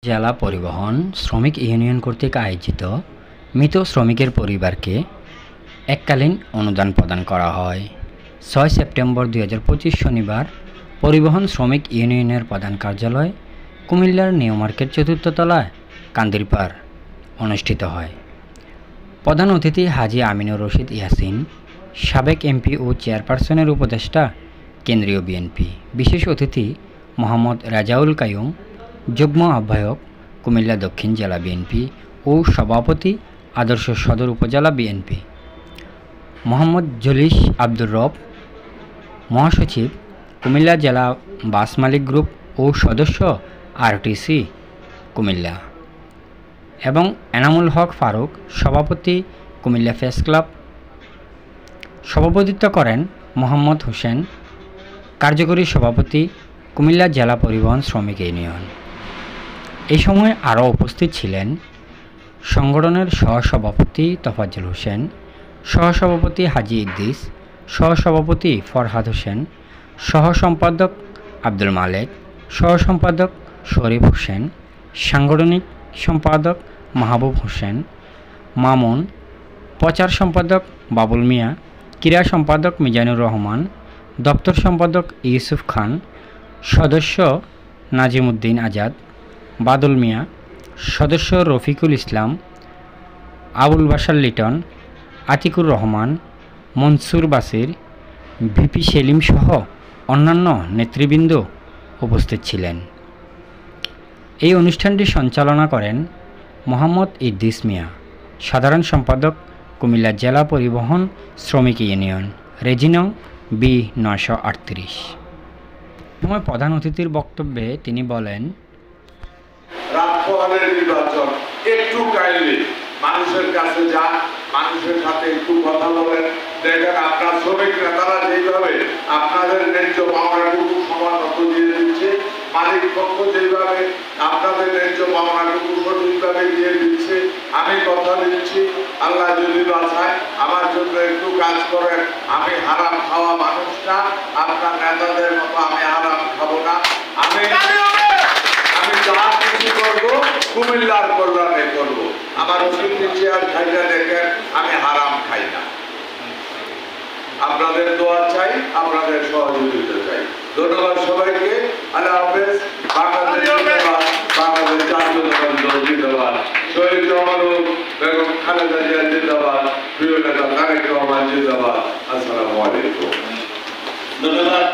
জেলা পরিবহন শ্রমিক ইউনিয়ন কর্তৃক আয়োজিত মৃত শ্রমিকের পরিবারকে এককালীন অনুদান প্রদান করা হয়। 6 সেপ্টেম্বর 2025 শনিবার পরিবহন শ্রমিক ইউনিয়নের প্রধান কার্যালয় কুমিল্লার নিউ মার্কেট চতুর্থ তলায় কান্দিরপাড় অনুষ্ঠিত হয়। প্রধান অতিথি হাজী আমিনুর রশিদ ইয়াসিন, সাবেক এমপি ও চেয়ারপারসনের উপদেষ্টা কেন্দ্রীয় বিএনপি। বিশেষ অতিথি মোহাম্মদ রাজাউল কাইয়ুম, যুগ্ম আহ্বায়ক কুমিল্লা দক্ষিণ জেলা বিএনপি ও সভাপতি আদর্শ সদর উপজেলা বিএনপি। মোহাম্মদ জলিস আব্দুর রব, মহাসচিব কুমিল্লা জেলা বাস মালিক গ্রুপ ও সদস্য আরটিসি কুমিল্লা, এবং এনামুল হক ফারুক, সভাপতি কুমিল্লা প্রেস ক্লাব। সভাপতিত্ব করেন মোহাম্মদ হোসেন, কার্যকরী সভাপতি কুমিল্লা জেলা পরিবহন শ্রমিক ইউনিয়ন। এই সময় আরও উপস্থিত ছিলেন সংগঠনের সহসভাপতি তোফাজ্জল হোসেন, সহসভাপতি হাজী ইদ্রিস, সহসভাপতি ফরহাদ হোসেন, সহসম্পাদক আব্দুল মালেক, সহসম্পাদক শরীফ হোসেন, সাংগঠনিক সম্পাদক মাহবুব হোসেন মামুন, প্রচার সম্পাদক বাবুল মিয়া, ক্রীড়া সম্পাদক মিজানুর রহমান, দপ্তর সম্পাদক ইউসুফ খান, সদস্য নাজিমউদ্দিন আজাদ, বাদল মিয়া, সদস্য রফিকুল ইসলাম, আবুল বাশার লিটন, আতিকুর রহমান, মনসুর বাসির, ভিপি সেলিম সহ অন্যান্য নেতৃবৃন্দ উপস্থিত ছিলেন। এই অনুষ্ঠানটি সঞ্চালনা করেন মোহাম্মদ ইদ্রিস মিয়া, সাধারণ সম্পাদক কুমিল্লা জেলা পরিবহন শ্রমিক ইউনিয়ন, রেজিনং বি 938। সময় প্রধান অতিথির বক্তব্যে তিনি বলেন, নির্বাচন একটু কাইন্ডলি মানুষের কাছে যান, মানুষের সাথে একটু কথা বলেন, দেখেন আপনার শ্রমিক নেতারা যেভাবে আপনাদের ন্যায্য পাওনাটুকু সমানত দিয়ে দিচ্ছে, মালিক পক্ষ যেভাবে আপনাদের ন্যায্য পাওনাটুকু সঠিকভাবে দিয়ে দিচ্ছে, আমি কথা দিচ্ছি আল্লাহ যদি বাঁচায় আমার জন্য একটু কাজ করেন। আমি হারাম খাওয়া মানুষ না, আপনার নেতাদের মতো আমি হারাম খাবো না। আমি যা কিছু করবো কুমিল্লার কল্যাণে করবো। আমার অতিথি চেয়ার খাইটা দেখেন, আমি হারাম খাই না। আপনাদের দোয়া চাই, আপনাদের সহযোগিতা চাই। ধন্যবাদ সবাইকে। আল্লাহ হাফেজ। বাংলাদেশ জিন্দাবাদ, বাংলাদেশ জাতীয়তাবাদী দল জিন্দাবাদ, শহীদ রহমান বেগম খালেদা জিয়া জিন্দাবাদ, প্রিয় নেতা তারেক রহমান জিন্দাবাদ। আসসালামু আলাইকুম। ধন্যবাদ।